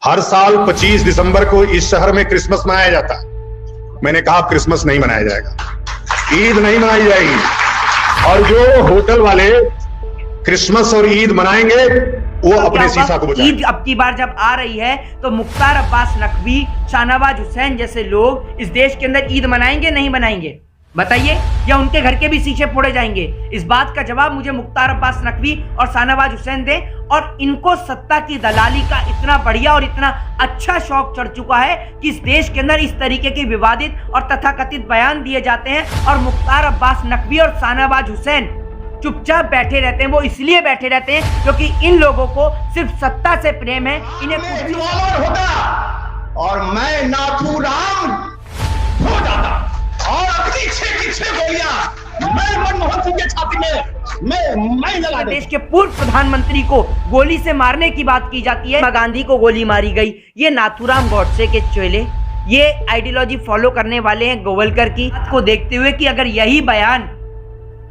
हर साल 25 दिसंबर को इस शहर में क्रिसमस मनाया जाता है। मैंने कहा क्रिसमस नहीं मनाया जाएगा, ईद नहीं मनाई जाएगी। और जो होटल वाले क्रिसमस और ईद मनाएंगे वो अपने शीशा को बचाएंगे। ईद अब की बार जब आ रही है तो मुख्तार अब्बास नकवी, शाहनवाज हुसैन जैसे लोग इस देश के अंदर ईद मनाएंगे नहीं मनाएंगे? बताइए, या उनके घर के भी शीशे फोड़े जाएंगे? इस बात का जवाब मुझे मुख्तार अब्बास नकवी और शाहनवाज हुसैन दें। और इनको सत्ता की दलाली का इतना बढ़िया और इतना अच्छा शौक चढ़ चुका है कि इस देश के अंदर इस तरीके के विवादित और तथाकथित बयान दिए जाते हैं और मुख्तार अब्बास नकवी और शाहनवाज हुसैन चुपचाप बैठे रहते हैं। वो इसलिए बैठे रहते हैं क्योंकि इन लोगों को सिर्फ सत्ता से प्रेम है। इन्हें होता और मैं नाथूराम हो जाता और अपनी गोलियां मैं मनमोहन सिंह के छाती में मैं लगा देश के पूर्व प्रधानमंत्री को गोली से मारने की बात की जाती है। गांधी को गोली मारी गई। ये नाथूराम गॉडसे के चेले, ये आइडियोलॉजी फॉलो करने वाले हैं गोवलकर की को देखते हुए कि अगर यही बयान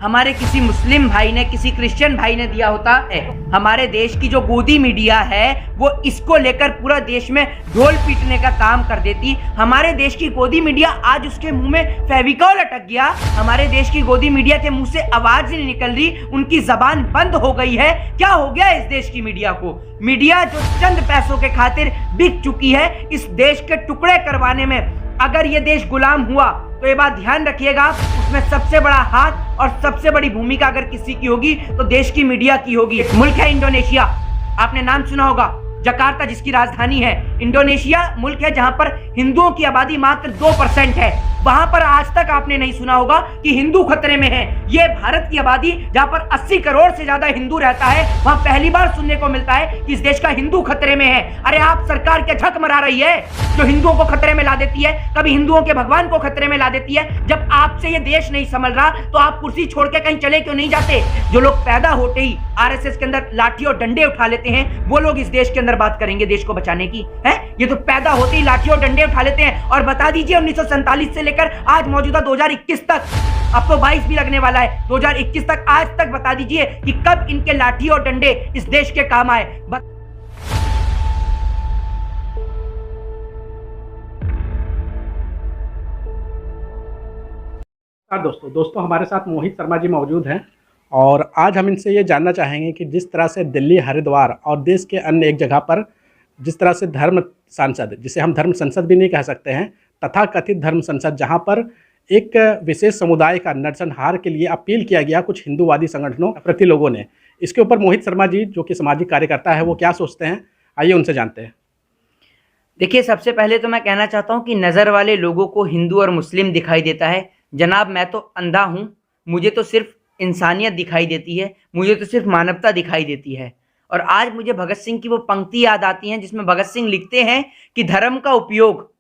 हमारे किसी मुस्लिम भाई ने, किसी क्रिश्चियन भाई ने दिया होता है, हमारे देश की जो गोदी मीडिया है वो इसको लेकर पूरा देश में ढोल पीटने का काम कर देती। हमारे देश की गोदी मीडिया आज उसके मुंह में फेविकॉल अटक गया। हमारे देश की गोदी मीडिया के मुंह से आवाज नहीं निकल रही, उनकी जबान बंद हो गई है। क्या हो गया इस देश की मीडिया को? मीडिया जो चंद पैसों के खातिर बिक चुकी है, इस देश के टुकड़े करवाने में अगर ये देश गुलाम हुआ तो ये बात ध्यान रखिएगा, उसमें सबसे बड़ा हाथ और सबसे बड़ी भूमिका अगर किसी की होगी तो देश की मीडिया की होगी। एक मुल्क है इंडोनेशिया, आपने नाम सुना होगा, जकार्ता जिसकी राजधानी है। इंडोनेशिया मुल्क है जहां पर हिंदुओं की आबादी मात्र 2% है। वहां पर आज तक आपने नहीं सुना होगा कि हिंदू खतरे में है। ये भारत की आबादी जहां पर 80 करोड़ से ज्यादा हिंदू रहता है, वहां पहली बार सुनने को मिलता है कि इस देश का हिंदू खतरे में है। अरे आप सरकार क्या झक मरा रही है जो हिंदुओं को खतरे में ला देती है, कभी हिंदुओं के भगवान को खतरे में ला देती है। जब आपसे ये देश नहीं संभल रहा तो आप कुर्सी छोड़ के कहीं चले क्यों नहीं जाते? जो लोग पैदा होते ही आरएसएस के अंदर लाठी और डंडे उठा लेते हैं, वो लोग इस देश के अंदर बात करेंगे देश को बचाने की? है ये तो पैदा होते ही लाठी और डंडे उठा लेते हैं। और बता दीजिए 1947 से लेकर आज मौजूदा 2021 तक, अब तो 22 भी लगने वाला है, 2021 तक, आज तक बता दीजिए कि कब इनके लाठी और डंडे इस देश के काम आए। दोस्तों हमारे साथ मोहित शर्मा जी मौजूद हैं और आज हम इनसे ये जानना चाहेंगे कि जिस तरह से दिल्ली, हरिद्वार और देश के अन्य एक जगह पर जिस तरह से धर्म सांसद, जिसे हम धर्म संसद भी नहीं कह सकते हैं, तथाकथित धर्म संसद, जहां पर एक विशेष समुदाय का नरसंहार के लिए अपील किया गया कुछ हिंदूवादी संगठनों प्रति लोगों ने, इसके ऊपर मोहित शर्मा जी जो कि सामाजिक कार्यकर्ता है वो क्या सोचते हैं, आइए उनसे जानते हैं। देखिए, सबसे पहले तो मैं कहना चाहता हूं कि नज़र वाले लोगों को हिंदू और मुस्लिम दिखाई देता है। जनाब, मैं तो अंधा हूं, मुझे तो सिर्फ इंसानियत दिखाई देती है, मुझे तो सिर्फ मानवता दिखाई देती है। और आज मुझे भगत सिंह की वो पंक्ति याद आती हैं जिसमें भगत सिंह लिखते हैं कि धर्म का उपयोग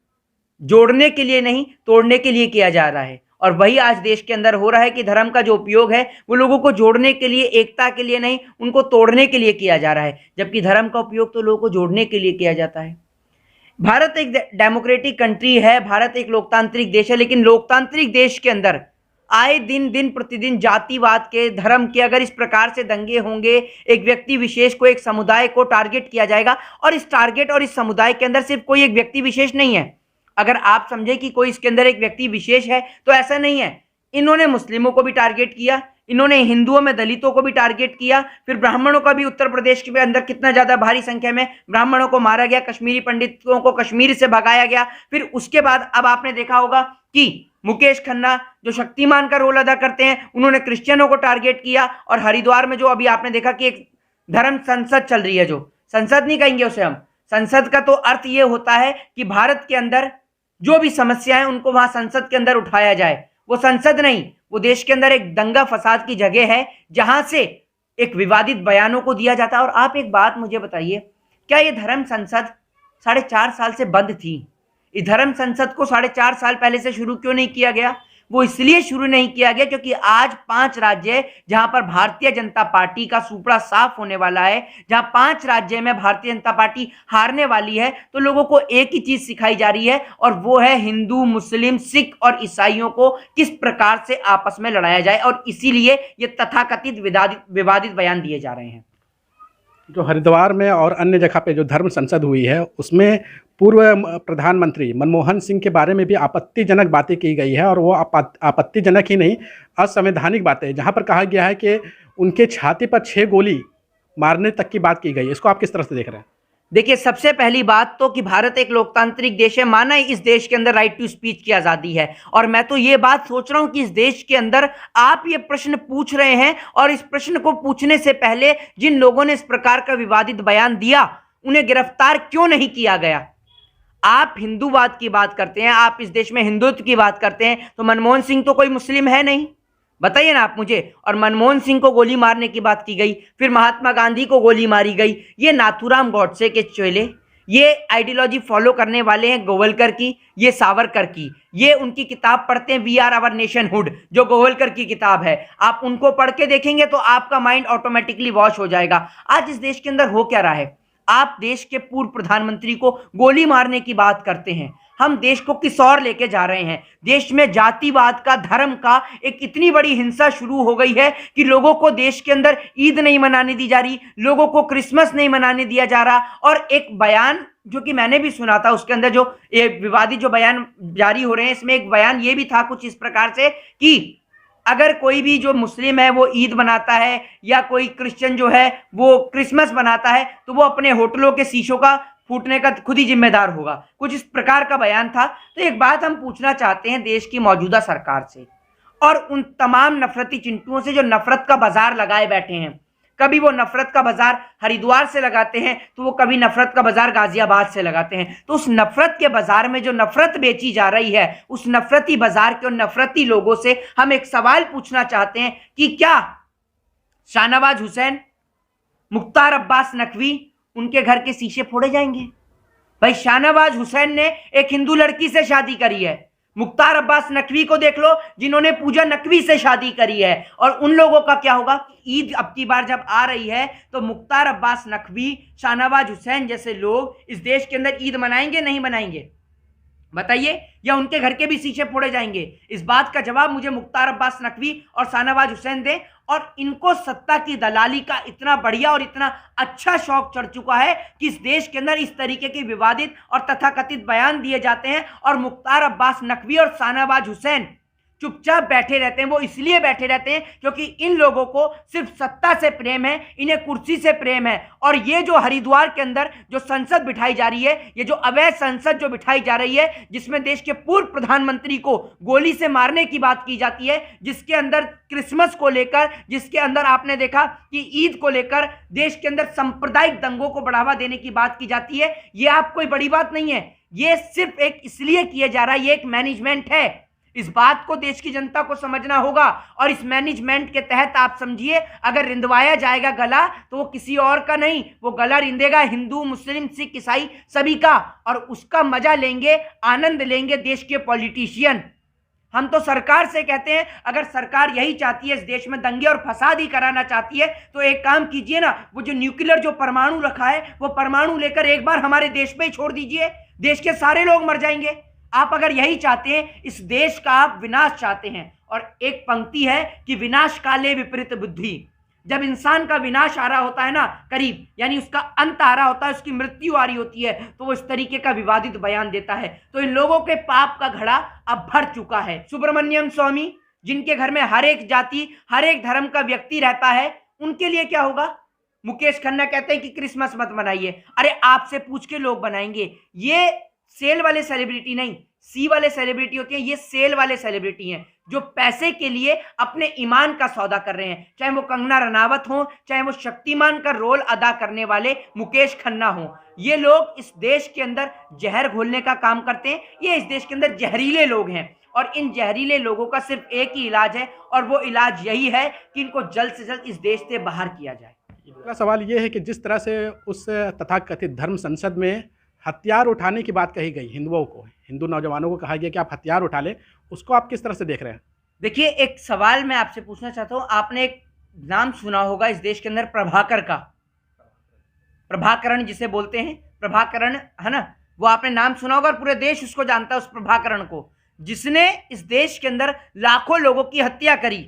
जोड़ने के लिए नहीं, तोड़ने के लिए किया जा रहा है। और वही आज देश के अंदर हो रहा है कि धर्म का जो उपयोग है वो लोगों को जोड़ने के लिए, एकता के लिए नहीं, उनको तोड़ने के लिए किया जा रहा है। जबकि धर्म का उपयोग तो लोगों को जोड़ने के लिए किया जाता है। भारत एक डेमोक्रेटिक कंट्री है, भारत एक लोकतांत्रिक देश है, लेकिन लोकतांत्रिक देश के अंदर आए दिन प्रतिदिन जातिवाद के, धर्म के अगर इस प्रकार से दंगे होंगे, एक व्यक्ति विशेष को, एक समुदाय को टारगेट किया जाएगा। और इस टारगेट और इस समुदाय के अंदर सिर्फ कोई एक व्यक्ति विशेष नहीं है। अगर आप समझे कि कोई इसके अंदर एक व्यक्ति विशेष है तो ऐसा नहीं है। इन्होंने मुस्लिमों को भी टारगेट किया, इन्होंने हिंदुओं में दलितों को भी टारगेट किया, फिर ब्राह्मणों का भी उत्तर प्रदेश के अंदर कितना ज्यादा भारी संख्या में ब्राह्मणों को मारा गया, कश्मीरी पंडितों को कश्मीर से भगाया गया। फिर उसके बाद अब आपने देखा होगा कि मुकेश खन्ना जो शक्तिमान का रोल अदा करते हैं, उन्होंने क्रिश्चियनों को टारगेट किया। और हरिद्वार में जो अभी आपने देखा कि एक धर्म संसद चल रही है, जो संसद नहीं कहेंगे उसे हम, संसद का तो अर्थ ये होता है कि भारत के अंदर जो भी समस्या है उनको वहां संसद के अंदर उठाया जाए। वो संसद नहीं, वो देश के अंदर एक दंगा फसाद की जगह है जहां से एक विवादित बयानों को दिया जाता है। और आप एक बात मुझे बताइए, क्या ये धर्म संसद 4.5 साल से बंद थी? इस धर्म संसद को 4.5 साल पहले से शुरू क्यों नहीं किया गया? वो इसलिए शुरू नहीं किया गया क्योंकि आज 5 राज्य जहां पर भारतीय जनता पार्टी का सुपड़ा साफ होने वाला है, जहां 5 राज्य में भारतीय जनता पार्टी हारने वाली है, तो लोगों को एक ही चीज सिखाई जा रही है और वो है हिंदू, मुस्लिम, सिख और ईसाइयों को किस प्रकार से आपस में लड़ाया जाए। और इसीलिए ये तथाकथित विवादित बयान दिए जा रहे हैं। जो हरिद्वार में और अन्य जगह पे जो धर्म संसद हुई है उसमें पूर्व प्रधानमंत्री मनमोहन सिंह के बारे में भी आपत्तिजनक बातें की गई है, और वो आपत्तिजनक ही नहीं, असंवैधानिक बातें, जहाँ पर कहा गया है कि उनके छाती पर 6 गोली मारने तक की बात की गई है। इसको आप किस तरह से देख रहे हैं? देखिए, सबसे पहली बात तो कि भारत एक लोकतांत्रिक देश है, माना ही इस देश के अंदर राइट टू स्पीच की आज़ादी है। और मैं तो ये बात सोच रहा हूं कि इस देश के अंदर आप ये प्रश्न पूछ रहे हैं, और इस प्रश्न को पूछने से पहले जिन लोगों ने इस प्रकार का विवादित बयान दिया उन्हें गिरफ्तार क्यों नहीं किया गया? आप हिंदूवाद की बात करते हैं, आप इस देश में हिंदुत्व की बात करते हैं, तो मनमोहन सिंह तो कोई मुस्लिम है नहीं, बताइए ना आप मुझे। और मनमोहन सिंह को गोली मारने की बात की गई, फिर महात्मा गांधी को गोली मारी गई। ये नाथूराम गॉडसे के चेले, ये आइडियोलॉजी फॉलो करने वाले हैं गोवलकर की, ये सावरकर की। ये उनकी किताब पढ़ते हैं, वी आर आवर नेशनहुड, जो गोवलकर की किताब है। आप उनको पढ़ के देखेंगे तो आपका माइंड ऑटोमेटिकली वॉश हो जाएगा। आज इस देश के अंदर हो क्या रहा है? आप देश के पूर्व प्रधानमंत्री को गोली मारने की बात करते हैं। हम देश को किस ओर लेके जा रहे हैं? देश में जातिवाद का, धर्म का एक इतनी बड़ी हिंसा शुरू हो गई है कि लोगों को देश के अंदर ईद नहीं मनाने दी जा रही, लोगों को क्रिसमस नहीं मनाने दिया जा रहा। और एक बयान जो कि मैंने भी सुना था, उसके अंदर जो ये विवादित जो बयान जारी हो रहे हैं, इसमें एक बयान ये भी था कुछ इस प्रकार से कि अगर कोई भी जो मुस्लिम है वो ईद मनाता है या कोई क्रिश्चियन जो है वो क्रिसमस मनाता है, तो वो अपने होटलों के शीशों का फूटने का खुद ही जिम्मेदार होगा। कुछ इस प्रकार का बयान था। तो एक बात हम पूछना चाहते हैं देश की मौजूदा सरकार से और उन तमाम नफरती चिंटुओं से जो नफरत का बाजार लगाए बैठे हैं। कभी वो नफरत का बाजार हरिद्वार से लगाते हैं, तो वो कभी नफरत का बाजार गाजियाबाद से लगाते हैं। तो उस नफरत के बाजार में जो नफरत बेची जा रही है, उस नफरती बाजार के उन नफरती लोगों से हम एक सवाल पूछना चाहते हैं कि क्या शाहनवाज हुसैन, मुख्तार अब्बास नकवी, उनके घर के शीशे फोड़े जाएंगे? भाई, शाहनवाज हुसैन ने एक हिंदू लड़की से शादी करी है। मुख्तार अब्बास नकवी को देख लो, जिन्होंने पूजा नकवी से शादी करी है। और उन लोगों का क्या होगा? ईद अब की बार जब आ रही है तो मुख्तार अब्बास नकवी, शाहनवाज हुसैन जैसे लोग इस देश के अंदर ईद मनाएंगे नहीं मनाएंगे? बताइए। या उनके घर के भी शीशे फोड़े जाएंगे? इस बात का जवाब मुझे मुख्तार अब्बास नकवी और शाहनवाज हुसैन दें। और इनको सत्ता की दलाली का इतना बढ़िया और इतना अच्छा शौक चढ़ चुका है कि इस देश के अंदर इस तरीके के विवादित और तथाकथित बयान दिए जाते हैं और मुख्तार अब्बास नकवी और शाहनवाज हुसैन चुपचाप बैठे रहते हैं। वो इसलिए बैठे रहते हैं क्योंकि इन लोगों को सिर्फ सत्ता से प्रेम है, इन्हें कुर्सी से प्रेम है। और ये जो हरिद्वार के अंदर जो संसद बिठाई जा रही है, ये जो अवैध संसद जो बिठाई जा रही है, जिसमें देश के पूर्व प्रधानमंत्री को गोली से मारने की बात की जाती है, जिसके अंदर क्रिसमस को लेकर, जिसके अंदर आपने देखा कि ईद को लेकर देश के अंदर सांप्रदायिक दंगों को बढ़ावा देने की बात की जाती है, ये आप कोई बड़ी बात नहीं है। ये सिर्फ एक इसलिए किया जा रहा है, ये एक मैनेजमेंट है। इस बात को देश की जनता को समझना होगा। और इस मैनेजमेंट के तहत आप समझिए, अगर रिंदवाया जाएगा गला तो वो किसी और का नहीं, वो गला रिंदेगा हिंदू, मुस्लिम, सिख, ईसाई सभी का। और उसका मजा लेंगे, आनंद लेंगे देश के पॉलिटिशियन। हम तो सरकार से कहते हैं, अगर सरकार यही चाहती है, इस देश में दंगे और फसाद ही कराना चाहती है, तो एक काम कीजिए ना, वो जो न्यूक्लियर जो परमाणु रखा है, वो परमाणु लेकर एक बार हमारे देश पे ही छोड़ दीजिए, देश के सारे लोग मर जाएंगे। आप अगर यही चाहते हैं, इस देश का आप विनाश चाहते हैं। और एक पंक्ति है कि विनाश काले विपरीत बुद्धि। जब इंसान का विनाश आ रहा होता है ना करीब, यानी उसका अंत आ रहा होता है, उसकी मृत्यु आ रही होती है, तो वो इस तरीके का विवादित बयान देता है। तो इन लोगों के पाप का घड़ा अब भर चुका है। सुब्रमण्यम स्वामी, जिनके घर में हर एक जाति, हर एक धर्म का व्यक्ति रहता है, उनके लिए क्या होगा? मुकेश खन्ना कहते हैं कि क्रिसमस मत मनाइए। अरे आपसे पूछ के लोग बनाएंगे। ये सेल वाले सेलिब्रिटी नहीं, सी वाले सेलिब्रिटी होते हैं, ये सेल वाले सेलिब्रिटी हैं जो पैसे के लिए अपने ईमान का सौदा कर रहे हैं। चाहे वो कंगना रनावत हो, चाहे वो शक्तिमान का रोल अदा करने वाले मुकेश खन्ना हो, ये लोग इस देश के अंदर जहर घोलने का काम करते हैं। ये इस देश के अंदर जहरीले लोग हैं और इन जहरीले लोगों का सिर्फ एक ही इलाज है, और वो इलाज यही है कि इनको जल्द से जल्द इस देश से बाहर किया जाए। अगला सवाल ये है कि जिस तरह से उस तथाकथित धर्म संसद में हथियार उठाने की बात कही गई, हिंदुओं को, हिंदू नौजवानों को कहा गया कि आप हथियार उठा लें, उसको आप किस तरह से देख रहे हैं? देखिए, एक सवाल मैं आपसे पूछना चाहता हूं। आपने एक नाम सुना होगा इस देश के अंदर, प्रभाकर का, प्रभाकरण जिसे बोलते हैं, प्रभाकरण है ना, वो आपने नाम सुना होगा और पूरे देश उसको जानता है, उस प्रभाकरण को, जिसने इस देश के अंदर लाखों लोगों की हत्या करी।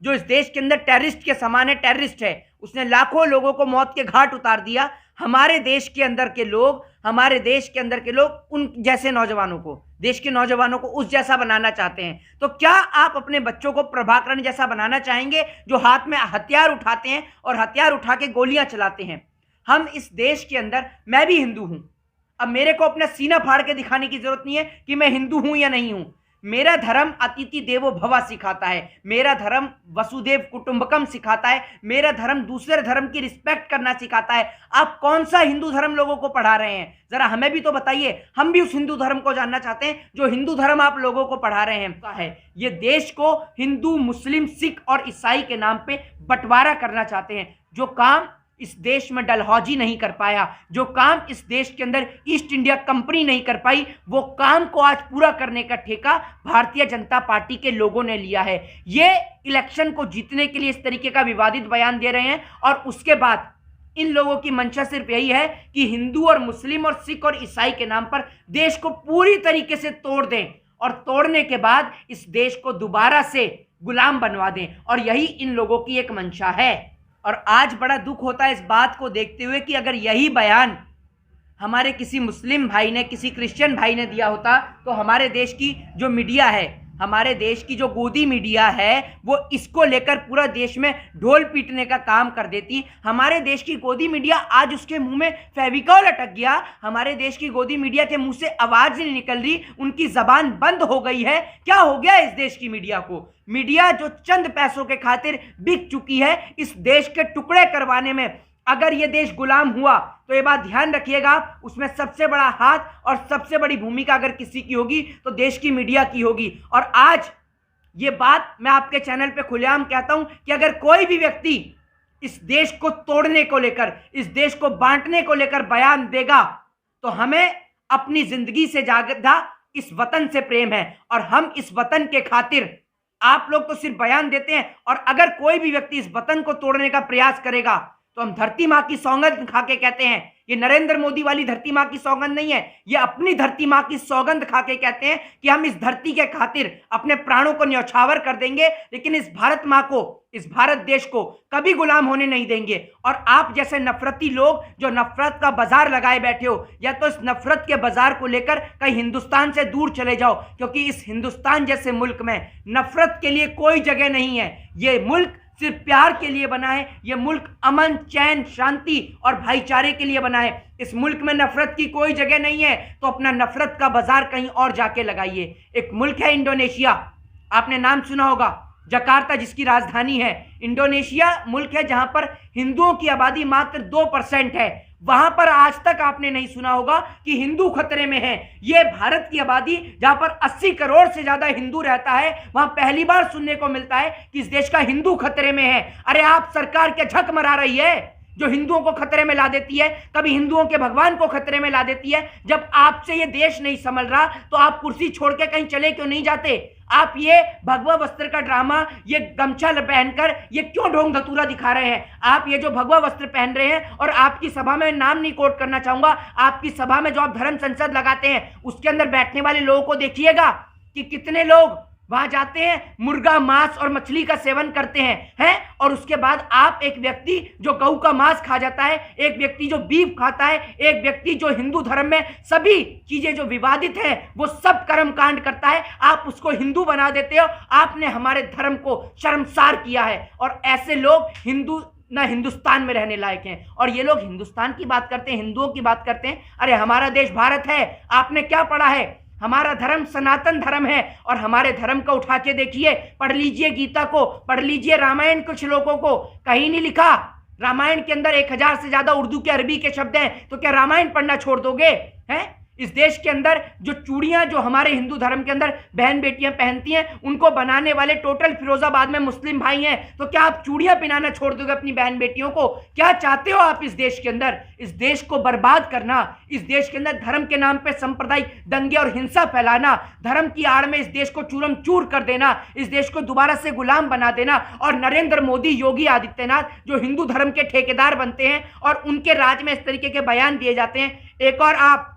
जो इस देश के अंदर टेररिस्ट के समान है, टेररिस्ट है, उसने लाखों लोगों को मौत के घाट उतार दिया। हमारे देश के अंदर के लोग उन जैसे नौजवानों को, देश के नौजवानों को उस जैसा बनाना चाहते हैं। तो क्या आप अपने बच्चों को प्रभाकरण जैसा बनाना चाहेंगे, जो हाथ में हथियार उठाते हैं और हथियार उठा के गोलियां चलाते हैं? हम इस देश के अंदर, मैं भी हिंदू हूं, अब मेरे को अपना सीना फाड़ के दिखाने की जरूरत नहीं है कि मैं हिंदू हूं या नहीं हूं। मेरा धर्म अतिथि देवो भव सिखाता है, मेरा धर्म वसुदेव कुटुंबकम सिखाता है, मेरा धर्म दूसरे धर्म की रिस्पेक्ट करना सिखाता है। आप कौन सा हिंदू धर्म लोगों को पढ़ा रहे हैं, जरा हमें भी तो बताइए। हम भी उस हिंदू धर्म को जानना चाहते हैं जो हिंदू धर्म आप लोगों को पढ़ा रहे हैं। ये देश को हिंदू, मुस्लिम, सिख और ईसाई के नाम पे बंटवारा करना चाहते हैं। जो काम इस देश में डलहौजी नहीं कर पाया, जो काम इस देश के अंदर ईस्ट इंडिया कंपनी नहीं कर पाई, वो काम को आज पूरा करने का ठेका भारतीय जनता पार्टी के लोगों ने लिया है। ये इलेक्शन को जीतने के लिए इस तरीके का विवादित बयान दे रहे हैं और उसके बाद इन लोगों की मंशा सिर्फ यही है कि हिंदू और मुस्लिम और सिख और ईसाई के नाम पर देश को पूरी तरीके से तोड़ दें और तोड़ने के बाद इस देश को दोबारा से गुलाम बनवा दें, और यही इन लोगों की एक मंशा है। और आज बड़ा दुख होता है इस बात को देखते हुए कि अगर यही बयान हमारे किसी मुस्लिम भाई ने, किसी क्रिश्चियन भाई ने दिया होता तो हमारे देश की जो मीडिया है, हमारे देश की जो गोदी मीडिया है, वो इसको लेकर पूरा देश में ढोल पीटने का काम कर देती। हमारे देश की गोदी मीडिया आज उसके मुंह में फेविकॉल अटक गया, हमारे देश की गोदी मीडिया के मुंह से आवाज नहीं निकल रही, उनकी जबान बंद हो गई है। क्या हो गया इस देश की मीडिया को? मीडिया जो चंद पैसों के खातिर बिक चुकी है इस देश के टुकड़े करवाने में। अगर ये देश गुलाम हुआ तो ये बात ध्यान रखिएगा, उसमें सबसे बड़ा हाथ और सबसे बड़ी भूमिका अगर किसी की होगी तो देश की मीडिया की होगी। और आज ये बात मैं आपके चैनल पे खुलेआम कहता हूं कि अगर कोई भी व्यक्ति इस देश को तोड़ने को लेकर, इस देश को बांटने को लेकर बयान देगा तो हमें अपनी जिंदगी से ज्यादा इस वतन से प्रेम है और हम इस वतन के खातिर, आप लोग तो सिर्फ बयान देते हैं, और अगर कोई भी व्यक्ति इस वतन को तोड़ने का प्रयास करेगा तो हम धरती माँ की सौगंध खा के कहते हैं, ये नरेंद्र मोदी वाली धरती माँ की सौगंध नहीं है, ये अपनी धरती माँ की सौगंध खा के कहते हैं कि हम इस धरती के खातिर अपने प्राणों को न्यौछावर कर देंगे, लेकिन इस भारत माँ को, इस भारत देश को कभी गुलाम होने नहीं देंगे। और आप जैसे नफरती लोग जो नफरत का बाजार लगाए बैठे हो, या तो इस नफरत के बाजार को लेकर कहीं हिंदुस्तान से दूर चले जाओ, क्योंकि इस हिंदुस्तान जैसे मुल्क में नफरत के लिए कोई जगह नहीं है। ये मुल्क सिर्फ प्यार के लिए बना है, ये मुल्क अमन, चैन, शांति और भाईचारे के लिए बना है। इस मुल्क में नफरत की कोई जगह नहीं है, तो अपना नफरत का बाजार कहीं और जाके लगाइए। एक मुल्क है इंडोनेशिया, आपने नाम सुना होगा, जकार्ता जिसकी राजधानी है। इंडोनेशिया मुल्क है जहां पर हिंदुओं की आबादी मात्र 2% है। वहां पर आज तक आपने नहीं सुना होगा कि हिंदू खतरे में है। यह भारत की आबादी जहां पर 80 करोड़ से ज्यादा हिंदू रहता है, वहां पहली बार सुनने को मिलता है कि इस देश का हिंदू खतरे में है। अरे आप सरकार के झक मरा रही है जो हिंदुओं को खतरे में ला देती है, कभी हिंदुओं के भगवान को खतरे में ला देती है। जब आपसे ये देश नहीं संभल रहा तो आप कुर्सी छोड़ के कहीं चले क्यों नहीं जाते? आप ये भगवा वस्त्र का ड्रामा, ये गमछा पहनकर ये क्यों ढोंग धतूरा दिखा रहे हैं? आप ये जो भगवा वस्त्र पहन रहे हैं, और आपकी सभा में नाम नहीं कोट करना चाहूंगा, आपकी सभा में जो आप धर्म संसद लगाते हैं उसके अंदर बैठने वाले लोगों को देखिएगा कि कितने लोग वहां जाते हैं, मुर्गा, मांस और मछली का सेवन करते हैं और उसके बाद आप एक व्यक्ति जो गऊ का मांस खा जाता है, एक व्यक्ति जो बीफ खाता है, एक व्यक्ति जो हिंदू धर्म में सभी चीजें जो विवादित है वो सब कर्म कांड करता है, आप उसको हिंदू बना देते हो। आपने हमारे धर्म को शर्मसार किया है, और ऐसे लोग हिंदू ना हिंदुस्तान में रहने लायक हैं। और ये लोग हिंदुस्तान की बात करते हैं, हिंदुओं की बात करते हैं। अरे हमारा देश भारत है, आपने क्या पढ़ा है? हमारा धर्म सनातन धर्म है, और हमारे धर्म को उठा के देखिए, पढ़ लीजिए गीता को, पढ़ लीजिए रामायण के श्लोकों को, कहीं नहीं लिखा। रामायण के अंदर 1000 से ज्यादा उर्दू के, अरबी के शब्द हैं, तो क्या रामायण पढ़ना छोड़ दोगे? हैं? इस देश के अंदर जो चूड़ियां जो हमारे हिंदू धर्म के अंदर बहन बेटियां पहनती हैं, उनको बनाने वाले टोटल फिरोजाबाद में मुस्लिम भाई हैं, तो क्या आप चूड़ियां पहनाना छोड़ दोगे अपनी बहन बेटियों को? क्या चाहते हो आप इस देश के अंदर? इस देश को बर्बाद करना, इस देश के अंदर धर्म के नाम पे सांप्रदायिक दंगे और हिंसा फैलाना, धर्म की आड़ में इस देश को चूरम चूर कर देना, इस देश को दोबारा से गुलाम बना देना। और नरेंद्र मोदी, योगी आदित्यनाथ जो हिंदू धर्म के ठेकेदार बनते हैं और उनके राज में इस तरीके के बयान दिए जाते हैं। एक और आप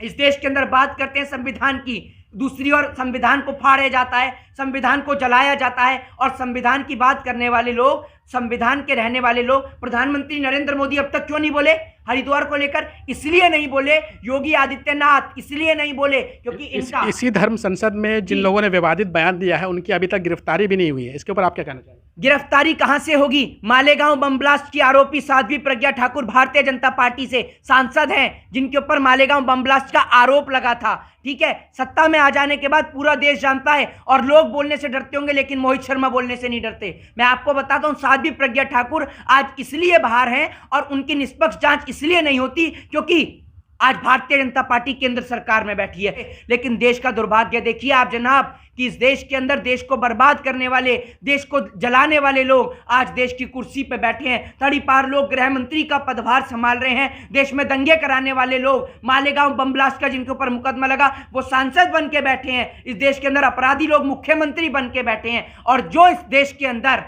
इस देश के अंदर बात करते हैं संविधान की, दूसरी ओर संविधान को फाड़ा जाता है, संविधान को जलाया जाता है, और संविधान की बात करने वाले लोग, संविधान के रहने वाले लोग, प्रधानमंत्री नरेंद्र मोदी अब तक क्यों नहीं बोले हरिद्वार को लेकर? इसलिए नहीं बोले, योगी आदित्यनाथ इसलिए नहीं बोले क्योंकि इसी धर्म संसद में जिन लोगों ने विवादित बयान दिया है उनकी अभी तक गिरफ्तारी भी नहीं हुई है। इसके ऊपर आप क्या कहना चाहेंगे? गिरफ्तारी कहां से होगी? मालेगांव बम ब्लास्ट की आरोपी साध्वी प्रज्ञा ठाकुर भारतीय जनता पार्टी से सांसद हैं, जिनके ऊपर मालेगांव बम ब्लास्ट का आरोप लगा था। ठीक है, सत्ता में आ जाने के बाद पूरा देश जानता है, और लोग बोलने से डरते होंगे लेकिन मोहित शर्मा बोलने से नहीं डरते। मैं आपको बताता हूं, साध्वी प्रज्ञा ठाकुर आज इसलिए बाहर हैं और उनकी निष्पक्ष जांच इसलिए नहीं होती क्योंकि आज भारतीय जनता पार्टी केंद्र सरकार में बैठी है। लेकिन देश का दुर्भाग्य देखिए आप जनाब, कि इस देश के अंदर देश को बर्बाद करने वाले, देश को जलाने वाले लोग आज देश की कुर्सी पे बैठे हैं। तड़ीपार लोग गृह मंत्री का पदभार संभाल रहे हैं। देश में दंगे कराने वाले लोग, मालेगांव बम ब्लास्ट का जिनके ऊपर मुकदमा लगा, वो सांसद बन के बैठे हैं। इस देश के अंदर अपराधी लोग मुख्यमंत्री बन के बैठे हैं। और जो इस देश के अंदर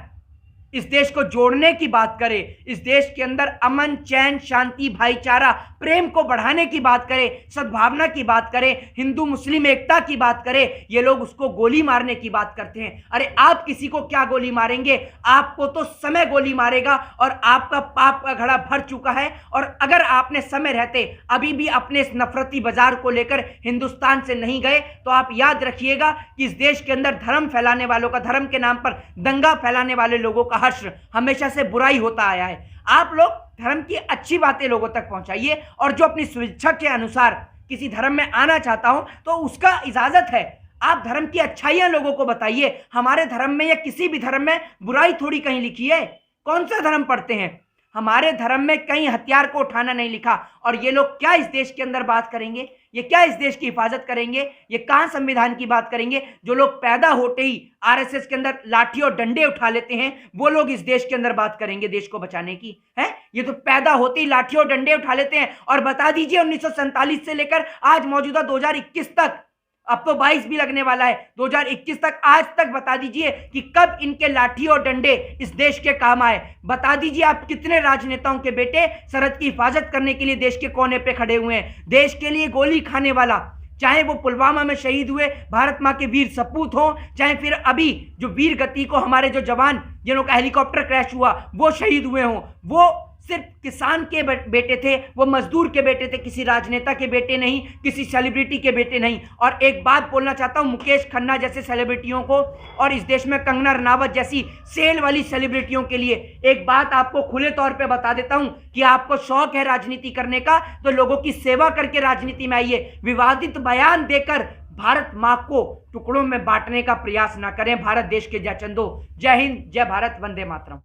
इस देश को जोड़ने की बात करे, इस देश के अंदर अमन, चैन, शांति, भाईचारा, प्रेम को बढ़ाने की बात करे, सद्भावना की बात करे, हिंदू मुस्लिम एकता की बात करे, ये लोग उसको गोली मारने की बात करते हैं। अरे आप किसी को क्या गोली मारेंगे? आपको तो समय गोली मारेगा, और आपका पाप का घड़ा भर चुका है। और अगर आपने समय रहते अभी भी अपने इस नफरती बाजार को लेकर हिंदुस्तान से नहीं गए, तो आप याद रखिएगा कि इस देश के अंदर धर्म फैलाने वालों का, धर्म के नाम पर दंगा फैलाने वाले लोगों का हश्र हमेशा से बुराई होता आया है। आप लोग धर्म की अच्छी बातें लोगों तक पहुंचाइए, और जो अपनी स्वेच्छा के अनुसार किसी धर्म में आना चाहता हो तो उसका इजाजत है। आप धर्म की अच्छाइयां लोगों को बताइए। हमारे धर्म में या किसी भी धर्म में बुराई थोड़ी कहीं लिखी है। कौन सा धर्म पढ़ते हैं? हमारे धर्म में कहीं हथियार को उठाना नहीं लिखा। और ये लोग क्या इस देश के अंदर बात करेंगे? ये क्या इस देश की हिफाजत करेंगे? ये कहां संविधान की बात करेंगे? जो लोग पैदा होते ही आरएसएस के अंदर लाठी और डंडे उठा लेते हैं, वो लोग इस देश के अंदर बात करेंगे देश को बचाने की? है, ये तो पैदा होते ही लाठी और डंडे उठा लेते हैं। और बता दीजिए 1947 से लेकर आज मौजूदा 2021 तक, अब तो 22 भी लगने वाला है, 2021 तक, आज तक बता दीजिए कि कब इनके लाठी और डंडे इस देश के काम आए। बता दीजिए आप कितने राजनेताओं के बेटे सरहद की हिफाजत करने के लिए देश के कोने पे खड़े हुए हैं। देश के लिए गोली खाने वाला, चाहे वो पुलवामा में शहीद हुए भारत मां के वीर सपूत हो, चाहे फिर अभी जो वीर गति को हमारे जो जवान जिन्हों का हेलीकॉप्टर क्रैश हुआ वो शहीद हुए हों, वो सिर्फ किसान के बेटे थे, वो मजदूर के बेटे थे, किसी राजनेता के बेटे नहीं, किसी सेलिब्रिटी के बेटे नहीं। और एक बात बोलना चाहता हूं मुकेश खन्ना जैसे सेलिब्रिटियों को, और इस देश में कंगना रनावत जैसी सेल वाली सेलिब्रिटियों के लिए एक बात आपको खुले तौर पे बता देता हूं कि आपको शौक है राजनीति करने का, तो लोगों की सेवा करके राजनीति में आइए। विवादित बयान देकर भारत मां को टुकड़ों में बांटने का प्रयास ना करें। भारत देश के जय चंदो। जय हिंद, जय भारत, वंदे मातरम।